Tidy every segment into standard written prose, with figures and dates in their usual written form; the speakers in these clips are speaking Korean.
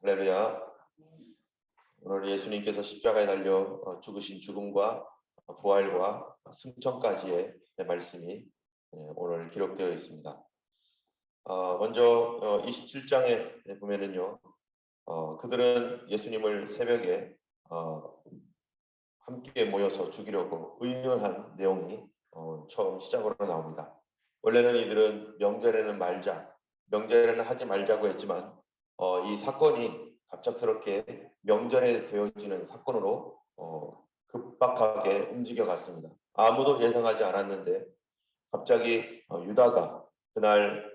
할렐루야. 오늘 예수님께서 십자가에 달려 죽으신 죽음과 부활과 승천까지의 말씀이 오늘 기록되어 있습니다. 먼저 27장에 보면은요, 그들은 예수님을 새벽에 함께 모여서 죽이려고 의논한 내용이 처음 시작으로 나옵니다. 원래는 이들은 명절에는 하지 말자고 했지만 이 사건이 갑작스럽게 명절에 되어지는 사건으로 급박하게 움직여 갔습니다. 아무도 예상하지 않았는데 갑자기 유다가 그날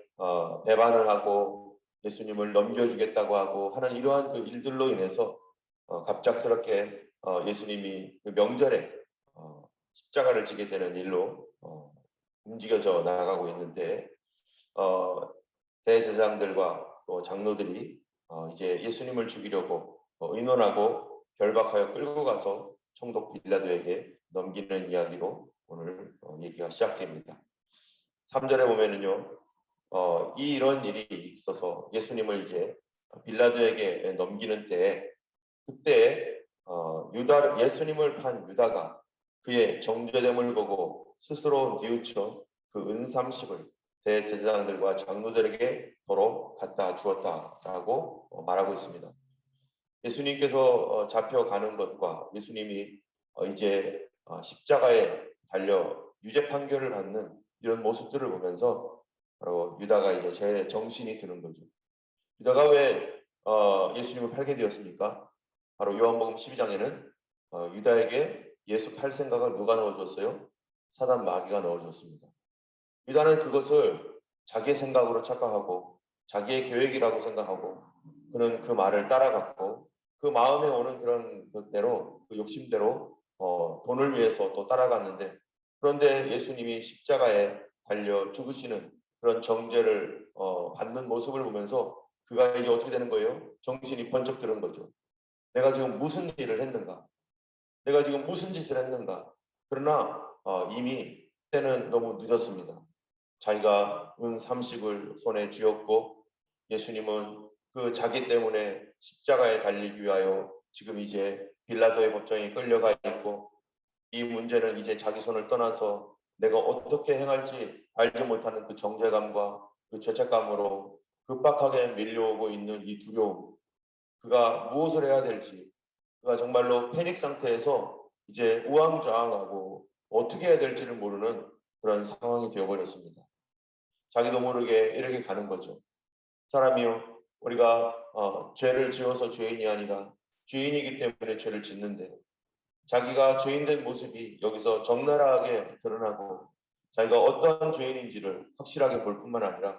배반을 하고 예수님을 넘겨주겠다고 하고 하는 이러한 그 일들로 인해서 갑작스럽게 예수님이 그 명절에 십자가를 지게 되는 일로 움직여져 나가고 있는데 대제사장들과 또 장로들이 이제 예수님을 죽이려고 의논하고 결박하여 끌고 가서 총독 빌라도에게 넘기는 이야기로 오늘 얘기가 시작됩니다. 3절에 보면은요, 이런 일이 있어서 예수님을 이제 빌라도에게 넘기는 때에 그때 예수님을 판 유다가 그의 정죄됨을 보고 스스로 뉘우쳐 그 은삼십을 대제사장들과 장로들에게 도로 갖다 주었다라고 말하고 있습니다. 예수님께서 잡혀가는 것과 예수님이 이제 십자가에 달려 유죄 판결을 받는 이런 모습들을 보면서 바로 유다가 이제 제 정신이 드는 거죠. 유다가 왜 예수님을 팔게 되었습니까? 바로 요한복음 12장에는 유다에게 예수 팔 생각을 누가 넣어줬어요? 사단 마귀가 넣어줬습니다. 유다는 그것을 자기의 생각으로 착각하고 자기의 계획이라고 생각하고 그는 그 말을 따라갔고 그 마음에 오는 그런 것대로 그 욕심대로 돈을 위해서 또 따라갔는데 그런데 예수님이 십자가에 달려 죽으시는 그런 정죄를 받는 모습을 보면서 그가 이제 어떻게 되는 거예요? 정신이 번쩍 드는 거죠. 내가 지금 무슨 일을 했는가? 내가 지금 무슨 짓을 했는가? 그러나 이미 때는 너무 늦었습니다. 자기가 은 30을 손에 쥐었고 예수님은 그 자기 때문에 십자가에 달리기 위하여 지금 이제 빌라도의 법정에 끌려가 있고 이 문제는 이제 자기 손을 떠나서 내가 어떻게 행할지 알지 못하는 그 정죄감과 그 죄책감으로 급박하게 밀려오고 있는 이 두려움, 그가 무엇을 해야 될지, 그가 정말로 패닉 상태에서 이제 우왕좌왕하고 어떻게 해야 될지를 모르는 그런 상황이 되어버렸습니다. 자기도 모르게 이렇게 가는 거죠. 사람이요, 우리가 죄를 지어서 죄인이 아니라 죄인이기 때문에 죄를 짓는데 자기가 죄인된 모습이 여기서 적나라하게 드러나고 자기가 어떠한 죄인인지를 확실하게 볼 뿐만 아니라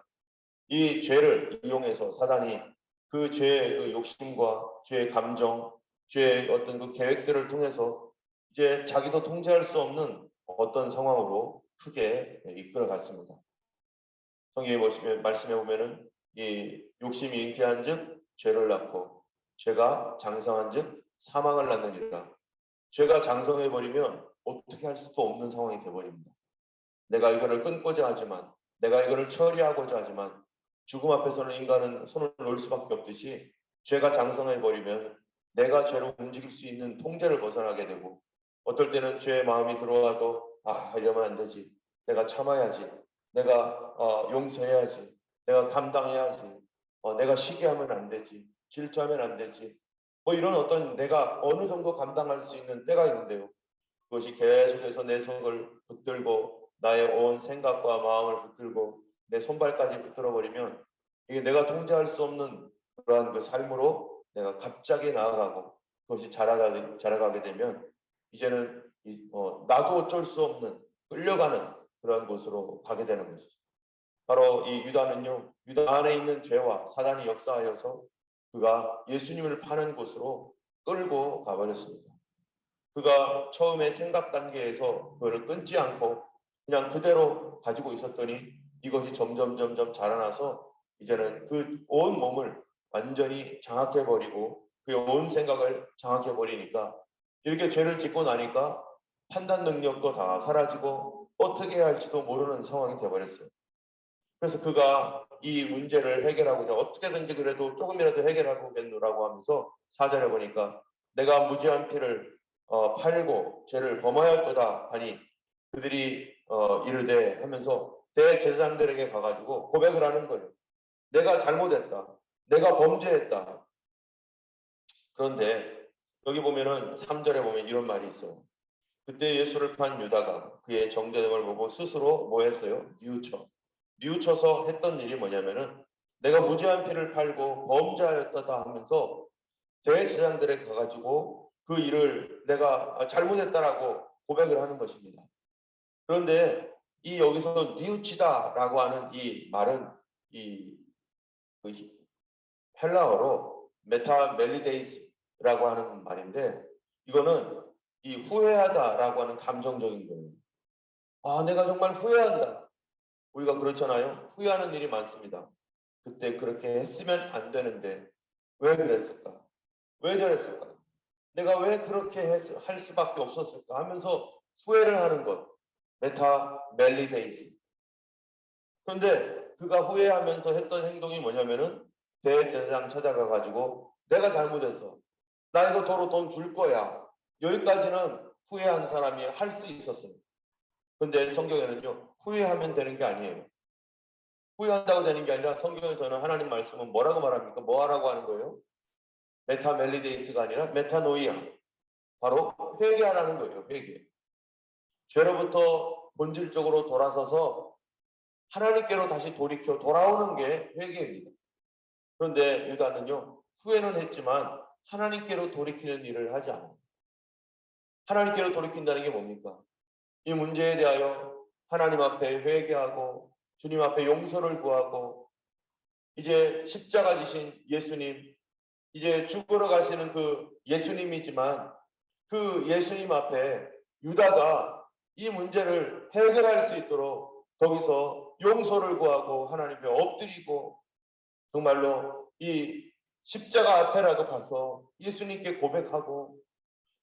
이 죄를 이용해서 사단이 그 죄의 그 욕심과 죄의 감정, 죄의 어떤 그 계획들을 통해서 이제 자기도 통제할 수 없는 어떤 상황으로 크게 이끌어 갔습니다. 성경에 보시면 말씀해 보면은 이 욕심이 잉태한즉 죄를 낳고 죄가 장성한즉 사망을 낳느니라. 죄가 장성해 버리면 어떻게 할 수도 없는 상황이 돼 버립니다. 내가 이거를 끊고자 하지만 내가 이거를 처리하고자 하지만 죽음 앞에서는 인간은 손을 놓을 수밖에 없듯이 죄가 장성해 버리면 내가 죄로 움직일 수 있는 통제를 벗어나게 되고 어떨 때는 죄의 마음이 들어와도 이러면 안 되지. 내가 참아야지. 내가 용서해야지. 내가 감당해야지. 내가 시기하면 안 되지. 질투하면 안 되지. 뭐 이런 어떤 내가 어느 정도 감당할 수 있는 때가 있는데요. 그것이 계속해서 내 속을 붙들고 나의 온 생각과 마음을 붙들고 내 손발까지 붙들어 버리면 이게 내가 통제할 수 없는 그러한 그 삶으로 내가 갑자기 나아가고 그것이 자라가게 되면 이제는 나도 어쩔 수 없는 끌려가는 그러한 곳으로 가게 되는 것이죠. 바로 이 유다는요, 유다 안에 있는 죄와 사단이 역사하여서 그가 예수님을 파는 곳으로 끌고 가버렸습니다. 그가 처음에 생각 단계에서 그거를 끊지 않고 그냥 그대로 가지고 있었더니 이것이 점점 자라나서 이제는 그 온 몸을 완전히 장악해버리고 그 온 생각을 장악해버리니까 이렇게 죄를 짓고 나니까 판단 능력도 다 사라지고 어떻게 해야 할지도 모르는 상황이 되어버렸어요. 그래서 그가 이 문제를 해결하고자 어떻게든지 그래도 조금이라도 해결하겠노라고 하면서 4절에 보니까 내가 무죄한 피를 팔고 죄를 범하였도다 하니 그들이 이르되 하면서 대제사장들에게 가가지고 고백을 하는 거예요. 내가 잘못했다. 내가 범죄했다. 그런데 여기 보면은 3절에 보면 이런 말이 있어요. 그때 예수를 판 유다가 그의 정죄됨을 보고 스스로 뭐 했어요? 뉘우쳐서 했던 일이 뭐냐면은 내가 무죄한 피를 팔고 범죄하였다 하면서 대제사장들에 가가지고 그 일을 내가 잘못했다라고 고백을 하는 것입니다. 그런데 이 여기서 뉘우치다라고 하는 이 말은 그 헬라어로 메타멜리데이스라고 하는 말인데 이거는 이 후회하다라고 하는 감정적인 거예요. 아, 내가 정말 후회한다. 우리가 그렇잖아요. 후회하는 일이 많습니다. 그때 그렇게 했으면 안 되는데 왜 그랬을까? 왜 저랬을까? 내가 왜 그렇게 할 수밖에 없었을까? 하면서 후회를 하는 것. 메타멜리데이스. 그런데 그가 후회하면서 했던 행동이 뭐냐면은 대제사장 찾아가 가지고 내가 잘못했어. 나 이거 도로 돈 줄 거야. 여기까지는 후회한 사람이 할 수 있었어요. 근데 성경에는요. 후회하면 되는 게 아니에요. 후회한다고 되는 게 아니라 성경에서는 하나님 말씀은 뭐라고 말합니까? 뭐 하라고 하는 거예요? 메타멜리데이스가 아니라 메타노이아. 바로 회개하라는 거예요. 회개. 죄로부터 본질적으로 돌아서서 하나님께로 다시 돌이켜 돌아오는 게 회개입니다. 그런데 유다는요. 후회는 했지만 하나님께로 돌이키는 일을 하지 않아요. 하나님께로 돌이킨다는 게 뭡니까? 이 문제에 대하여 하나님 앞에 회개하고 주님 앞에 용서를 구하고 이제 십자가 지신 예수님, 이제 죽으러 가시는 그 예수님이지만 그 예수님 앞에 유다가 이 문제를 해결할 수 있도록 거기서 용서를 구하고 하나님 앞에 엎드리고 정말로 이 십자가 앞에라도 가서 예수님께 고백하고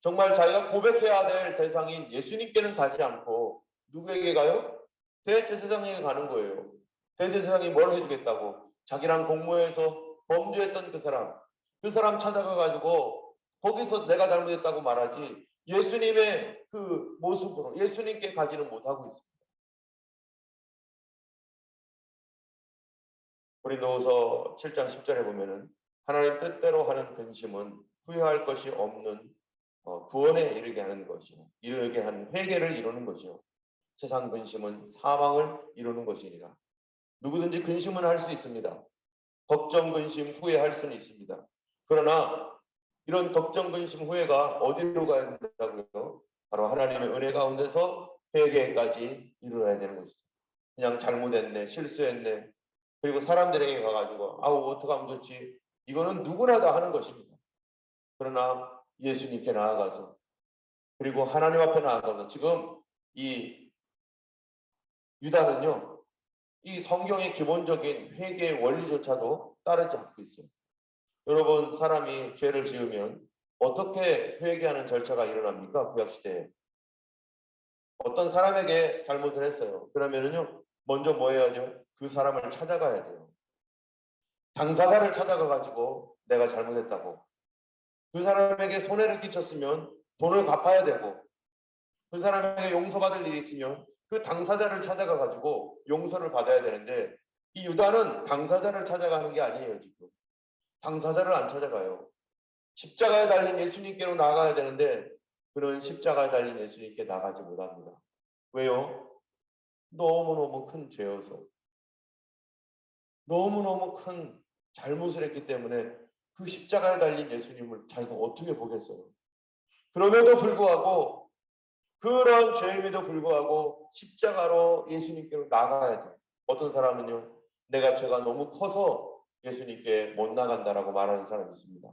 정말 자기가 고백해야 될 대상인 예수님께는 가지 않고 누구에게 가요? 대제사장에게 가는 거예요. 대제사장이 뭘 해주겠다고? 자기랑 공모해서 범죄했던 그 사람 찾아가 가지고 거기서 내가 잘못했다고 말하지 예수님의 그 모습으로 예수님께 가지는 못하고 있습니다. 고린도후서 7장 10절에 보면은 하나님 뜻대로 하는 근심은 후회할 것이 없는 구원에 이르게 하는 것이요 이르게 하는 회개를 이루는 것이요 세상 근심은 사망을 이루는 것이니라. 누구든지 근심은 할 수 있습니다. 걱정 근심 후회할 수는 있습니다. 그러나 이런 걱정 근심 후회가 어디로 가야 된다고요? 바로 하나님의 은혜 가운데서 회개까지 이루어야 되는 것이죠. 그냥 잘못했네 실수했네 그리고 사람들에게 가가지고 아우 어떡하면 좋지 이거는 누구나 다 하는 것입니다. 그러나 예수님께 나아가서 그리고 하나님 앞에 나아가서 지금 이 유다는요 이 성경의 기본적인 회개의 원리조차도 따르지 않고 있어요. 여러분 사람이 죄를 지으면 어떻게 회개하는 절차가 일어납니까? 구약시대에 어떤 사람에게 잘못을 했어요. 그러면은요 먼저 뭐 해야 돼요? 그 사람을 찾아가야 돼요. 당사자를 찾아가 가지고 내가 잘못했다고 그 사람에게 손해를 끼쳤으면 돈을 갚아야 되고 그 사람에게 용서받을 일이 있으면 그 당사자를 찾아가 가지고 용서를 받아야 되는데 이 유다는 당사자를 찾아가는 게 아니에요. 지금 당사자를 안 찾아가요. 십자가에 달린 예수님께로 나아가야 되는데 그는 십자가에 달린 예수님께 나가지 못합니다. 왜요? 너무너무 큰 죄여서 너무너무 큰 잘못을 했기 때문에 그 십자가에 달린 예수님을 자기가 어떻게 보겠어요? 그럼에도 불구하고 그런 죄임에도 불구하고 십자가로 예수님께로 나가야 돼요. 어떤 사람은요. 내가 죄가 너무 커서 예수님께 못 나간다라고 말하는 사람이 있습니다.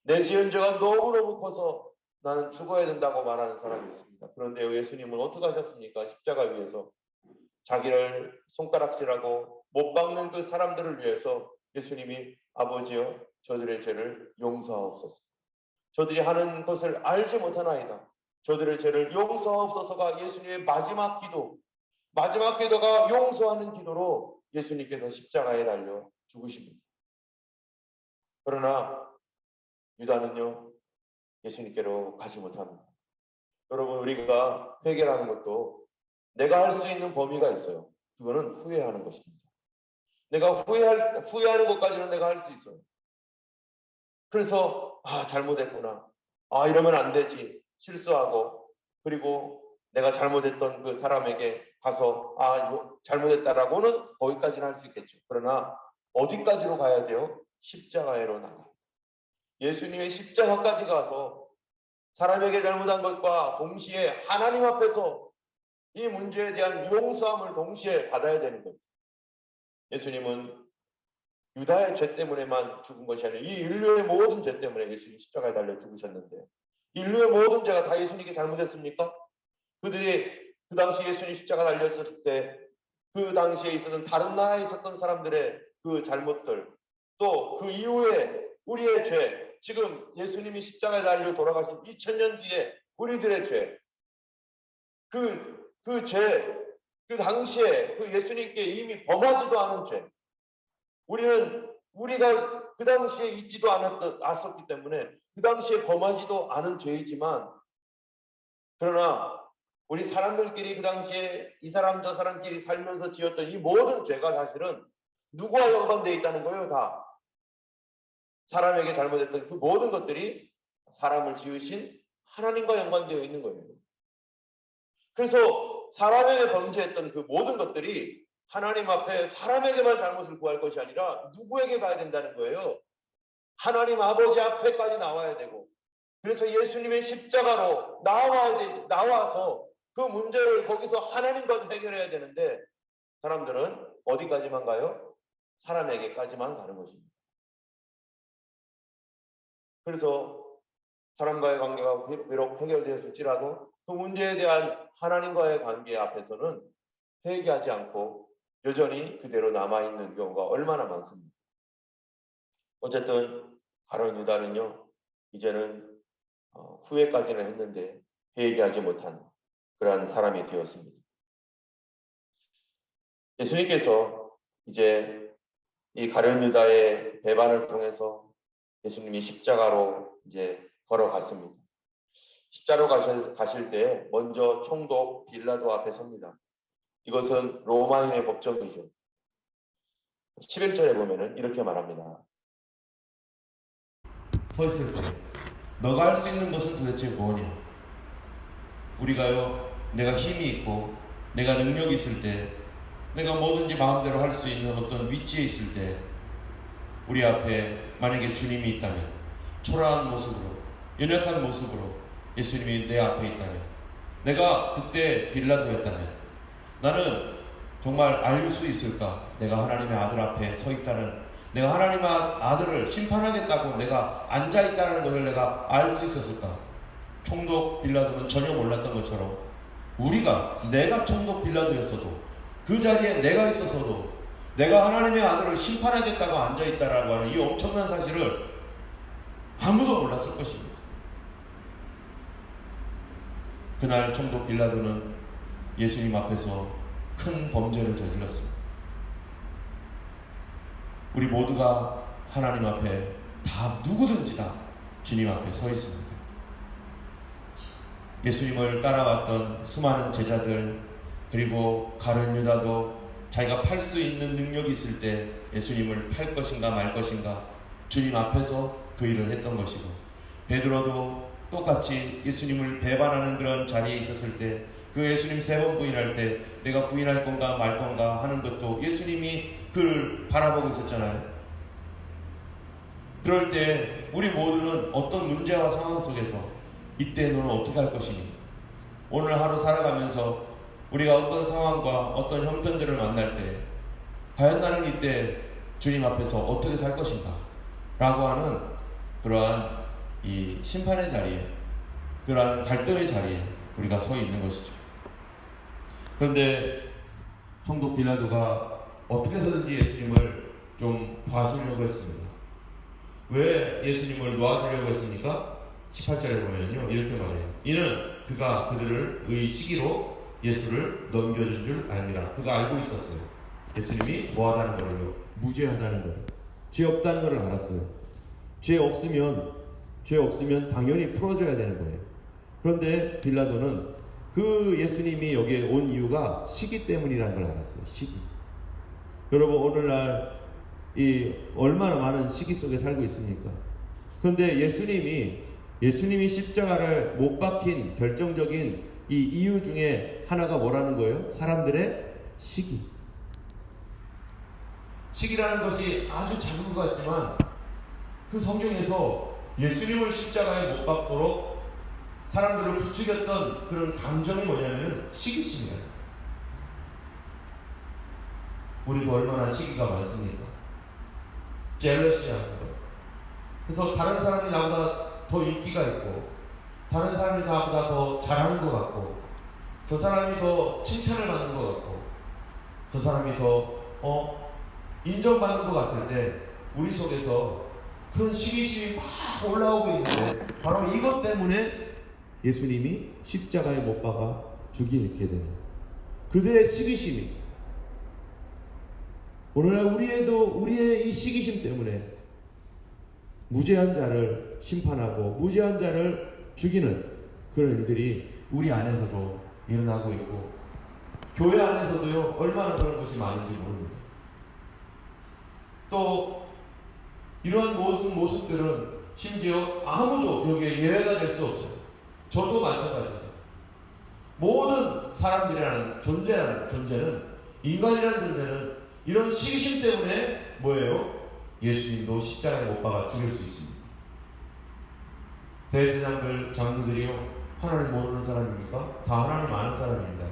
내 지은 죄가 너무너무 커서 나는 죽어야 된다고 말하는 사람이 있습니다. 그런데 예수님은 어떻게 하셨습니까? 십자가 위에서 자기를 손가락질하고 못 박는 그 사람들을 위해서 예수님이 아버지여 저들의 죄를 용서하옵소서. 저들이 하는 것을 알지 못하나이다. 저들의 죄를 용서하옵소서가 예수님의 마지막 기도가 용서하는 기도로 예수님께서 십자가에 달려 죽으십니다. 그러나 유다는요, 예수님께로 가지 못합니다. 여러분, 우리가 회개라는 것도 내가 할 수 있는 범위가 있어요. 그거는 후회하는 것입니다. 내가 후회하는 것까지는 내가 할 수 있어요. 그래서 잘못했구나. 이러면 안 되지. 실수하고, 그리고 내가 잘못했던 그 사람에게 가서 이거 잘못했다라고는 거기까지는 할 수 있겠죠. 그러나 어디까지로 가야 돼요? 십자가로 나가요. 예수님의 십자가까지 가서 사람에게 잘못한 것과 동시에 하나님 앞에서 이 문제에 대한 용서함을 동시에 받아야 되는 거죠. 예수님은 유다의 죄 때문에만 죽은 것이 아니라 이 인류의 모든 죄 때문에 예수님이 십자가에 달려 죽으셨는데, 인류의 모든 죄가 다 예수님께 잘못했습니까? 그들이 그 당시 예수님 십자가 달렸을 때 그 당시에 있었던 다른 나라에 있었던 사람들의 그 잘못들, 또 그 이후에 우리의 죄, 지금 예수님이 십자가에 달려 돌아가신 2000년 뒤에 우리들의 죄, 그 죄, 그 당시에 그 예수님께 이미 범하지도 않은 죄, 우리가 그 당시에 있지도 않았기 때문에 그 당시에 범하지도 않은 죄이지만, 그러나 우리 사람들끼리 그 당시에 이 사람 저 사람끼리 살면서 지었던 이 모든 죄가 사실은 누구와 연관되어 있다는 거예요. 다 사람에게 잘못했던 그 모든 것들이 사람을 지으신 하나님과 연관되어 있는 거예요. 그래서 사람에게 범죄했던 그 모든 것들이 하나님 앞에 사람에게만 잘못을 구할 것이 아니라 누구에게 가야 된다는 거예요. 하나님 아버지 앞에까지 나와야 되고, 그래서 예수님의 십자가로 나와서 그 문제를 거기서 하나님과 해결해야 되는데, 사람들은 어디까지만 가요? 사람에게까지만 가는 것입니다. 그래서 사람과의 관계가 비록 해결되었을지라도 그 문제에 대한 하나님과의 관계 앞에서는 회개하지 않고 여전히 그대로 남아있는 경우가 얼마나 많습니다. 어쨌든 가룟 유다는요, 이제는 후회까지는 했는데 회개하지 못한 그러한 사람이 되었습니다. 예수님께서 이제 이 가룟 유다의 배반을 통해서 예수님이 십자가로 이제 걸어갔습니다. 십자가로 가실 때 먼저 총독 빌라도 앞에 섭니다. 이것은 로마인의 법정이죠. 11절에 보면은 이렇게 말합니다. 서 있을 때 너가 할 수 있는 것은 도대체 뭐냐? 우리가요, 내가 힘이 있고 내가 능력이 있을 때, 내가 뭐든지 마음대로 할 수 있는 어떤 위치에 있을 때, 우리 앞에 만약에 주님이 있다면, 초라한 모습으로, 연약한 모습으로 예수님이 내 앞에 있다면, 내가 그때 빌라도였다면 나는 정말 알 수 있을까? 내가 하나님의 아들 앞에 서 있다는, 내가 하나님의 아들을 심판하겠다고 내가 앉아있다는 것을 내가 알 수 있었을까? 총독 빌라도는 전혀 몰랐던 것처럼 내가 총독 빌라도였어도, 그 자리에 내가 있어서도 내가 하나님의 아들을 심판하겠다고 앉아있다라고 하는 이 엄청난 사실을 아무도 몰랐을 것입니다. 그날 총독 빌라도는 예수님 앞에서 큰 범죄를 저질렀습니다. 우리 모두가 하나님 앞에 다 누구든지 다 주님 앞에 서 있습니다. 예수님을 따라왔던 수많은 제자들, 그리고 가룟 유다도 자기가 팔 수 있는 능력이 있을 때 예수님을 팔 것인가 말 것인가 주님 앞에서 그 일을 했던 것이고, 베드로도 똑같이 예수님을 배반하는 그런 자리에 있었을 때, 그 예수님 3번 부인할 때 내가 부인할 건가 말 건가 하는 것도 예수님이 그를 바라보고 있었잖아요. 그럴 때 우리 모두는 어떤 문제와 상황 속에서 이때 너는 어떻게 할 것이니? 오늘 하루 살아가면서 우리가 어떤 상황과 어떤 형편들을 만날 때 과연 나는 이때 주님 앞에서 어떻게 살 것인가? 라고 하는 그러한 이 심판의 자리에, 그러한 갈등의 자리에 우리가 서 있는 것이죠. 그런데 총독 빌라도가 어떻게 해서든지 예수님을 좀 봐주려고 했습니다. 왜 예수님을 놓아주려고 했습니까? 18절에 보면요, 이렇게 말해요. 이는 그가 그들을 의시기로 예수를 넘겨준 줄 알미라. 그가 알고 있었어요. 예수님이 뭐하다는 거예요? 무죄하다는 거예요. 죄 없다는 걸 알았어요. 죄 없으면 당연히 풀어줘야 되는 거예요. 그런데 빌라도는 그 예수님이 여기에 온 이유가 시기 때문이라는 걸 알았어요. 시기. 여러분, 오늘날 이 얼마나 많은 시기 속에 살고 있습니까? 그런데 예수님이 십자가를 못 박힌 결정적인 이 이유 중에 하나가 뭐라는 거예요? 사람들의 시기. 시기라는 것이 아주 작은 것 같지만 그 성경에서 예수님을 십자가에 못 박도록 사람들을 부추겼던 그런 감정이 뭐냐면 시기심이에요. 우리도 얼마나 시기가 많습니까? 젤러시한 거. 그래서 다른 사람이 나보다 더 인기가 있고, 다른 사람이 나보다 더 잘하는 것 같고, 저 사람이 더 칭찬을 받는 것 같고, 저 사람이 더 인정받는 것 같을 때 우리 속에서 그런 시기심이 막 올라오고 있는데, 바로 이것 때문에 예수님이 십자가에 못 박아 죽이게 되는 그들의 시기심이, 오늘날 우리의 이 시기심 때문에 무죄한 자를 심판하고 무죄한 자를 죽이는 그런 일들이 우리 안에서도 일어나고 있고, 교회 안에서도요, 얼마나 그런 것이 많은지 모릅니다. 또 이러한 모습들은 심지어 아무도 여기에 예외가 될 수 없어요. 저도 마찬가지죠. 모든 사람들이라는 존재는, 인간이라는 존재는 이런 시기심 때문에 뭐예요? 예수님도 십자가에 못 박아 죽일 수 있습니다. 대제사장들, 장로들이요, 하나님 모르는 사람입니까? 다 하나님 아는 사람입니다.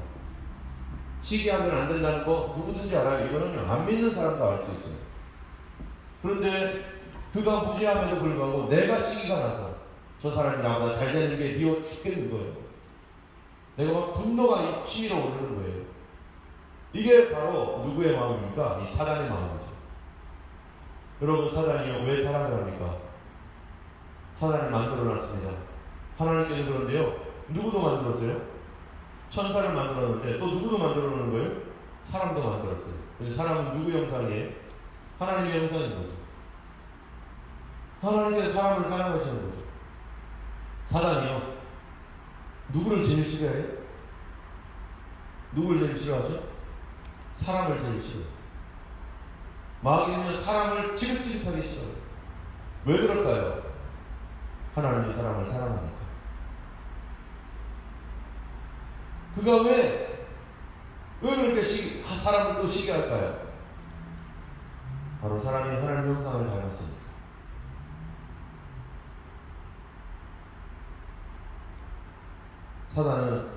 시기하면 안 된다는 거 누구든지 알아요. 이거는요, 안 믿는 사람도 알 수 있어요. 그런데 그가 무죄함에도 불구하고 내가 시기가 나서 저 사람이 나보다 잘 되는 게 미워 죽겠는 거예요. 내가 막 분노가 치밀어 오르는 거예요. 이게 바로 누구의 마음입니까? 이 사단의 마음이죠. 여러분, 사단이요, 왜 타락을 합니까? 사단을 만들어놨습니다. 하나님께서 그런데요, 누구도 만들었어요? 천사를 만들었는데 또 누구도 만들어놓는 거예요? 사람도 만들었어요. 근데 사람은 누구 형상이에요? 하나님의 형상인 거죠. 하나님께서 사람을 사랑하시는 거죠. 사단이요, 누구를 제일 싫어해요? 누구를 제일 싫어하죠? 사람을 제일 싫어해요. 마귀는 사람을 지긋지긋하게 싫어해요. 왜 그럴까요? 하나님이 사람을 사랑하니까. 그가 왜 그렇게 사람을 또 시기할까요? 바로 사람이 하나님 형상을 닮았으니까. 사단은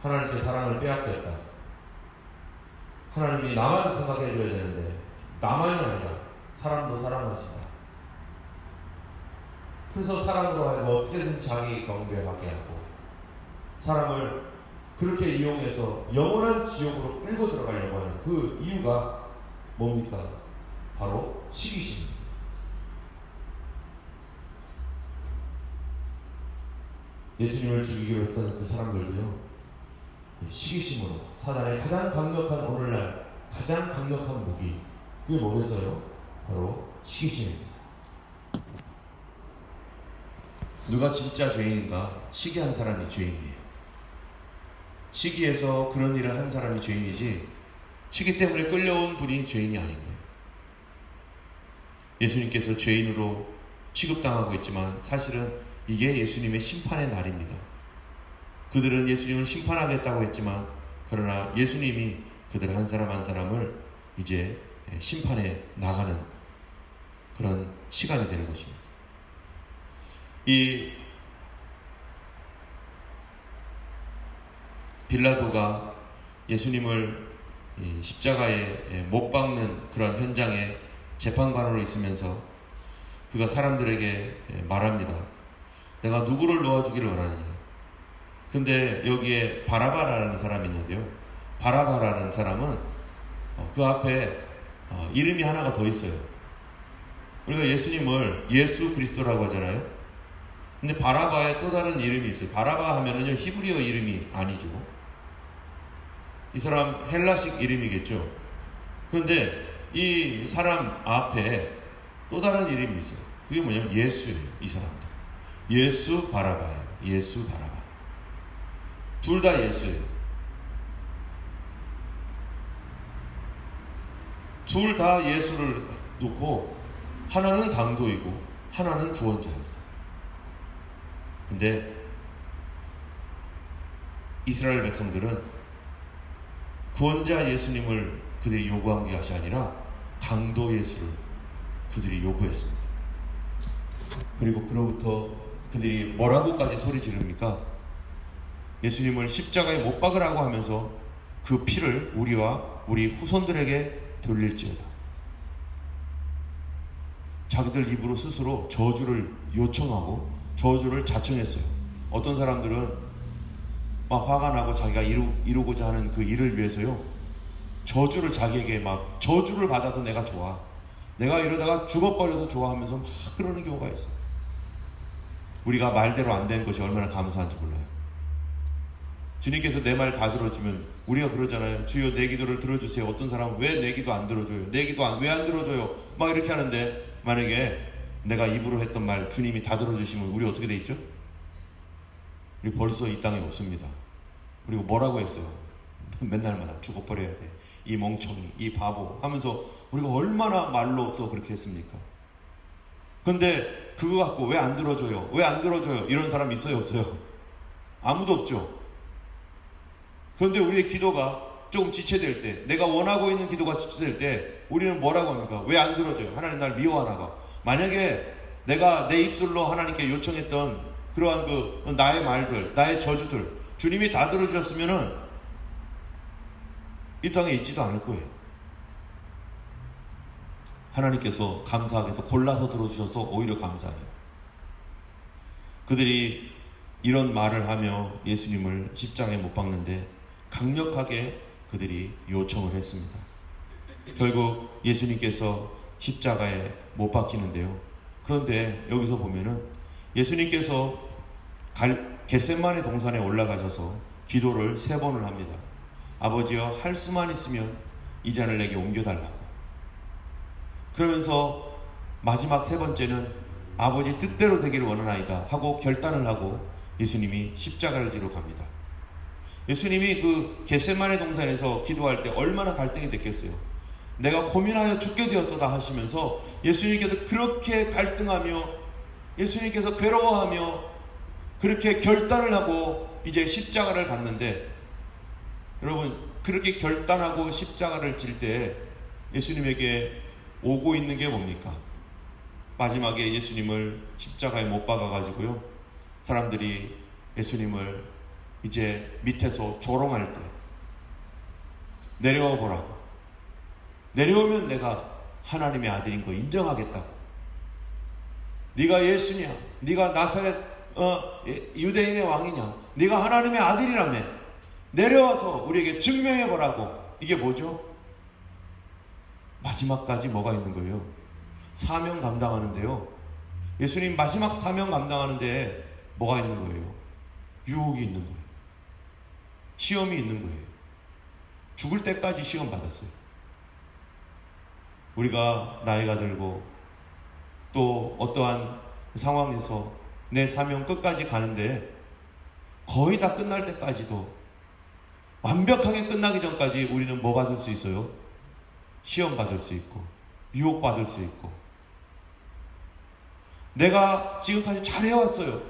하나님께 사랑을 빼앗겼다. 하나님이 나만 생각해 줘야 되는데 나만이 아니라 사람도 사랑하신다. 그래서 사람으로 하여금 어떻게든지 자기 경배하게 하고 사람을 그렇게 이용해서 영원한 지옥으로 끌고 들어가려고 하는 그 이유가 뭡니까? 바로 시기심입니다. 예수님을 죽이기로 했던 그 사람들도요, 시기심으로 사단의 가장 강력한, 오늘날 가장 강력한 무기, 그게 뭐겠어요? 바로 시기심입니다. 누가 진짜 죄인인가? 시기한 사람이 죄인이에요. 시기해서 그런 일을 한 사람이 죄인이지, 시기 때문에 끌려온 분이 죄인이 아닌 거예요. 예수님께서 죄인으로 취급당하고 있지만 사실은 이게 예수님의 심판의 날입니다. 그들은 예수님을 심판하겠다고 했지만, 그러나 예수님이 그들 한 사람 한 사람을 이제 심판해 나가는 그런 시간이 되는 것입니다. 이 빌라도가 예수님을 십자가에 못 박는 그런 현장에 재판관으로 있으면서 그가 사람들에게 말합니다. 내가 누구를 놓아주기를 원하느냐. 근데 여기에 바라바라는 사람이 있는데요, 바라바라는 사람은 그 앞에 이름이 하나가 더 있어요. 우리가 예수님을 예수 그리스도라고 하잖아요. 근데 바라바에 또 다른 이름이 있어요. 바라바 하면은요, 히브리어 이름이 아니죠. 이 사람 헬라식 이름이겠죠. 그런데 이 사람 앞에 또 다른 이름이 있어요. 그게 뭐냐면 예수예요. 이 사람도 예수 바라바예요. 예수 바라바. 둘 다 예수예요. 둘 다 예수를 놓고 하나는 강도이고 하나는 구원자였어요. 근데 이스라엘 백성들은 구원자 예수님을 그들이 요구한 것이 아니라 강도 예수를 그들이 요구했습니다. 그리고 그로부터 그들이 뭐라고까지 소리 지릅니까? 예수님을 십자가에 못 박으라고 하면서 그 피를 우리와 우리 후손들에게 돌릴지어다. 자기들 입으로 스스로 저주를 요청하고 저주를 자청했어요. 어떤 사람들은 막 화가 나고 자기가 이루고자 하는 그 일을 위해서요, 저주를 자기에게 막 저주를 받아도 내가 좋아, 내가 이러다가 죽어버려도 좋아하면서 막 그러는 경우가 있어요. 우리가 말대로 안 된 것이 얼마나 감사한지 몰라요. 주님께서 내 말 다 들어주면 우리가 그러잖아요. 주여 내 기도를 들어주세요. 어떤 사람은 왜 내 기도 안 들어줘요? 내 기도 왜 안 들어줘요? 막 이렇게 하는데, 만약에 내가 입으로 했던 말 주님이 다 들어주시면 우리 어떻게 돼 있죠? 우리 벌써 이 땅에 없습니다. 그리고 뭐라고 했어요? 맨날마다 죽어버려야 돼, 이 멍청이, 이 바보 하면서 우리가 얼마나 말로써 그렇게 했습니까? 근데 그거 갖고 왜 안 들어줘요? 왜 안 들어줘요? 이런 사람 있어요? 없어요? 아무도 없죠. 그런데 우리의 기도가 조금 지체될 때, 내가 원하고 있는 기도가 지체될 때 우리는 뭐라고 합니까? 왜 안 들어줘요? 하나님 날 미워하나 봐. 만약에 내가 내 입술로 하나님께 요청했던 그러한 그 나의 말들, 나의 저주들 주님이 다 들어주셨으면은 이 땅에 있지도 않을 거예요. 하나님께서 감사하게도 골라서 들어주셔서 오히려 감사해요. 그들이 이런 말을 하며 예수님을 십자가에 못 박는데 강력하게 그들이 요청을 했습니다. 결국 예수님께서 십자가에 못 박히는데요. 그런데 여기서 보면은 예수님께서 겟세마네 동산에 올라가셔서 기도를 3번을 합니다. 아버지여, 할 수만 있으면 이 잔을 내게 옮겨달라고. 그러면서 마지막 3번째는 아버지 뜻대로 되기를 원하나이다 하고 결단을 하고 예수님이 십자가를 지러 갑니다. 예수님이 그 겟세마네 동산에서 기도할 때 얼마나 갈등이 됐겠어요. 내가 고민하여 죽게 되었도다 하시면서 예수님께서 그렇게 갈등하며 예수님께서 괴로워하며 그렇게 결단을 하고 이제 십자가를 갔는데, 여러분 그렇게 결단하고 십자가를 질 때 예수님에게 오고 있는 게 뭡니까? 마지막에 예수님을 십자가에 못 박아가지고요, 사람들이 예수님을 이제 밑에서 조롱할 때 내려와 보라고, 내려오면 내가 하나님의 아들인 거 인정하겠다고, 네가 예수냐, 네가 나사렛 유대인의 왕이냐, 네가 하나님의 아들이라며 내려와서 우리에게 증명해 보라고. 이게 뭐죠? 마지막까지 뭐가 있는 거예요? 사명 감당하는데요, 예수님 마지막 사명 감당하는데 뭐가 있는 거예요? 유혹이 있는 거예요. 시험이 있는 거예요. 죽을 때까지 시험 받았어요. 우리가 나이가 들고 또 어떠한 상황에서 내 사명 끝까지 가는데 거의 다 끝날 때까지도, 완벽하게 끝나기 전까지 우리는 뭐 받을 수 있어요? 시험 받을 수 있고 유혹 받을 수 있고. 내가 지금까지 잘 해왔어요.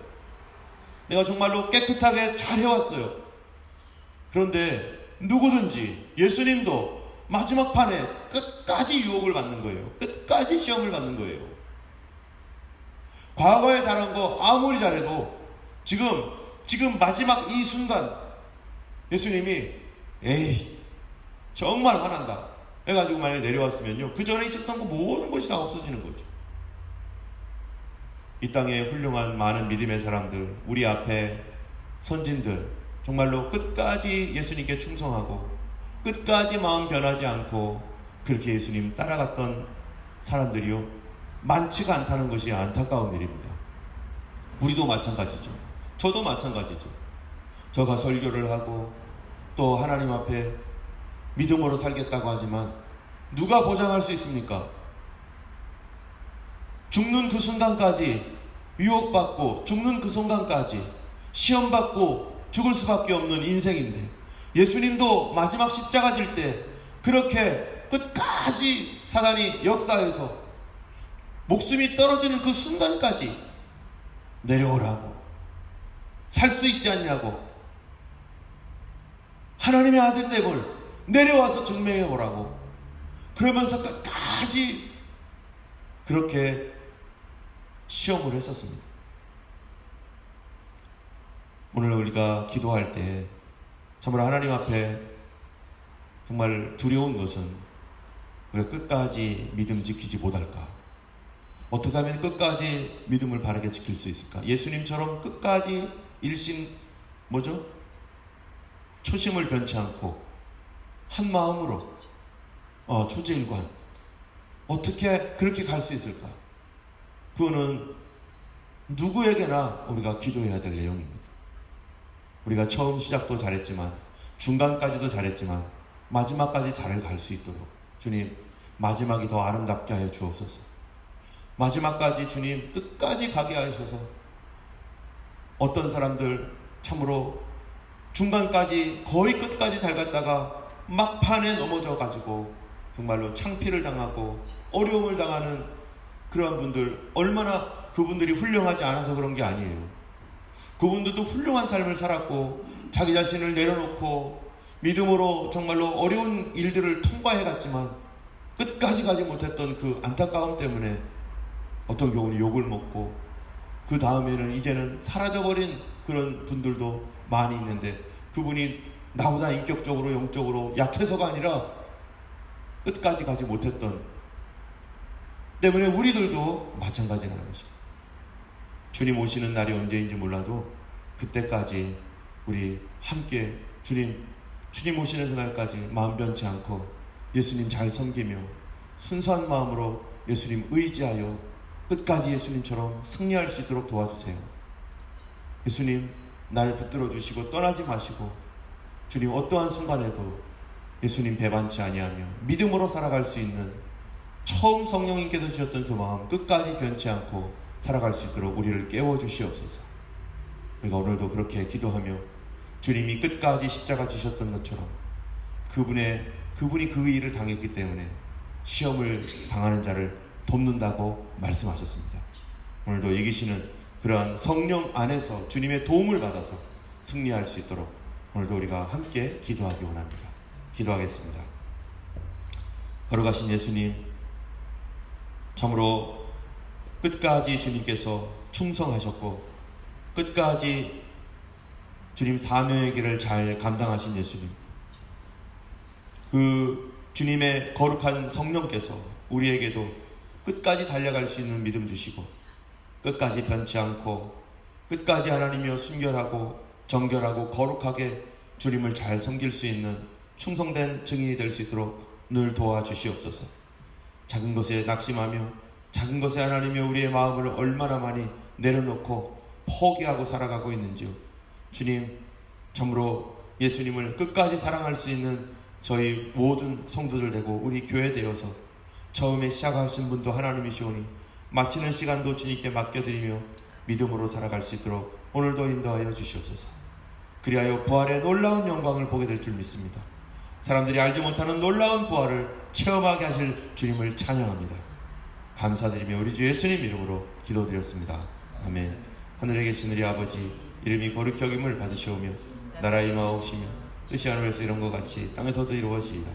내가 정말로 깨끗하게 잘 해왔어요. 그런데 누구든지, 예수님도 마지막 판에 끝까지 유혹을 받는 거예요. 끝까지 시험을 받는 거예요. 과거에 잘한 거 아무리 잘해도 지금 마지막 이 순간 예수님이 에이 정말 화난다 해가지고 만약에 내려왔으면요, 그 전에 있었던 거 모든 것이 다 없어지는 거죠. 이 땅에 훌륭한 많은 믿음의 사람들, 우리 앞에 선진들, 정말로 끝까지 예수님께 충성하고 끝까지 마음 변하지 않고 그렇게 예수님 따라갔던 사람들이요, 많지가 않다는 것이 안타까운 일입니다. 우리도 마찬가지죠. 저도 마찬가지죠. 저가 설교를 하고 또 하나님 앞에 믿음으로 살겠다고 하지만 누가 보장할 수 있습니까? 죽는 그 순간까지 유혹받고 죽는 그 순간까지 시험받고 죽을 수밖에 없는 인생인데, 예수님도 마지막 십자가 질 때 그렇게 끝까지 사단이 역사에서 목숨이 떨어지는 그 순간까지 내려오라고, 살 수 있지 않냐고, 하나님의 아들됨을 내려와서 증명해 보라고, 그러면서 끝까지 그렇게 시험을 했었습니다. 오늘 우리가 기도할 때 참으로 하나님 앞에 정말 두려운 것은 우리가 끝까지 믿음 지키지 못할까? 어떻게 하면 끝까지 믿음을 바르게 지킬 수 있을까? 예수님처럼 끝까지 초심을 변치 않고 한 마음으로 초지일관, 어떻게 그렇게 갈 수 있을까? 그거는 누구에게나 우리가 기도해야 될 내용입니다. 우리가 처음 시작도 잘했지만, 중간까지도 잘했지만, 마지막까지 잘 갈 수 있도록 주님, 마지막이 더 아름답게 하여 주옵소서. 마지막까지 주님, 끝까지 가게 하셔서, 어떤 사람들 참으로 중간까지 거의 끝까지 잘 갔다가 막판에 넘어져 가지고 정말로 창피를 당하고 어려움을 당하는 그러한 분들, 얼마나 그분들이 훌륭하지 않아서 그런 게 아니에요. 그분들도 훌륭한 삶을 살았고 자기 자신을 내려놓고 믿음으로 정말로 어려운 일들을 통과해 갔지만 끝까지 가지 못했던 그 안타까움 때문에 어떤 경우는 욕을 먹고, 그 다음에는 이제는 사라져버린 그런 분들도 많이 있는데, 그분이 나보다 인격적으로 영적으로 약해서가 아니라 끝까지 가지 못했던 때문에 우리들도 마찬가지라는 것입니다. 주님 오시는 날이 언제인지 몰라도 그때까지 우리 함께 주님 오시는 그날까지 마음 변치 않고 예수님 잘 섬기며 순수한 마음으로 예수님 의지하여 끝까지 예수님처럼 승리할 수 있도록 도와주세요. 예수님 나를 붙들어 주시고 떠나지 마시고, 주님 어떠한 순간에도 예수님 배반치 아니하며 믿음으로 살아갈 수 있는 처음 성령님께서 주셨던 그 마음 끝까지 변치 않고 살아갈 수 있도록 우리를 깨워주시옵소서. 우리가 오늘도 그렇게 기도하며 주님이 끝까지 십자가 지셨던 것처럼 그분이 그 일을 당했기 때문에 시험을 당하는 자를 돕는다고 말씀하셨습니다. 오늘도 이기시는 그러한 성령 안에서 주님의 도움을 받아서 승리할 수 있도록 오늘도 우리가 함께 기도하기 원합니다. 기도하겠습니다. 걸어가신 예수님, 참으로 끝까지 주님께서 충성하셨고 끝까지 주님 사명의 길을 잘 감당하신 예수님, 그 주님의 거룩한 성령께서 우리에게도 끝까지 달려갈 수 있는 믿음 주시고 끝까지 변치 않고 끝까지 하나님이여 순결하고 정결하고 거룩하게 주님을 잘 섬길 수 있는 충성된 증인이 될 수 있도록 늘 도와주시옵소서. 작은 것에 낙심하며 작은 것에 하나님이여 우리의 마음을 얼마나 많이 내려놓고 포기하고 살아가고 있는지요. 주님, 참으로 예수님을 끝까지 사랑할 수 있는 저희 모든 성도들 되고 우리 교회 되어서 처음에 시작하신 분도 하나님이시오니 마치는 시간도 주님께 맡겨드리며 믿음으로 살아갈 수 있도록 오늘도 인도하여 주시옵소서. 그리하여 부활의 놀라운 영광을 보게 될 줄 믿습니다. 사람들이 알지 못하는 놀라운 부활을 체험하게 하실 주님을 찬양합니다. 감사드리며 우리 주 예수님 이름으로 기도드렸습니다. 아멘. 하늘에 계신 우리 아버지, 이름이 거룩히 여김을 받으시오며 나라의 임하옵시며 뜻이 하늘에서 이룬 것 같이 땅에서도 이루어지이다.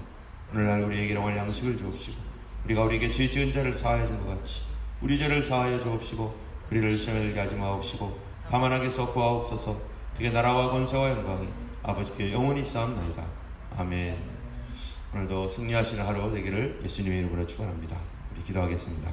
오늘날 우리에게 일용할 양식을 주옵시고 우리가 우리에게 죄 지은 자를 사하여 준 것 같이 우리 죄를 사하여 주옵시고 우리를 시험에 들게 하지 마옵시고 다만 악에서 구하옵소서. 그게 나라와 권세와 영광이 아버지께 영원히 쌓옵나이다. 아멘. 오늘도 승리하시는 하루 되기를 예수님의 이름으로 축원합니다. 우리 기도하겠습니다.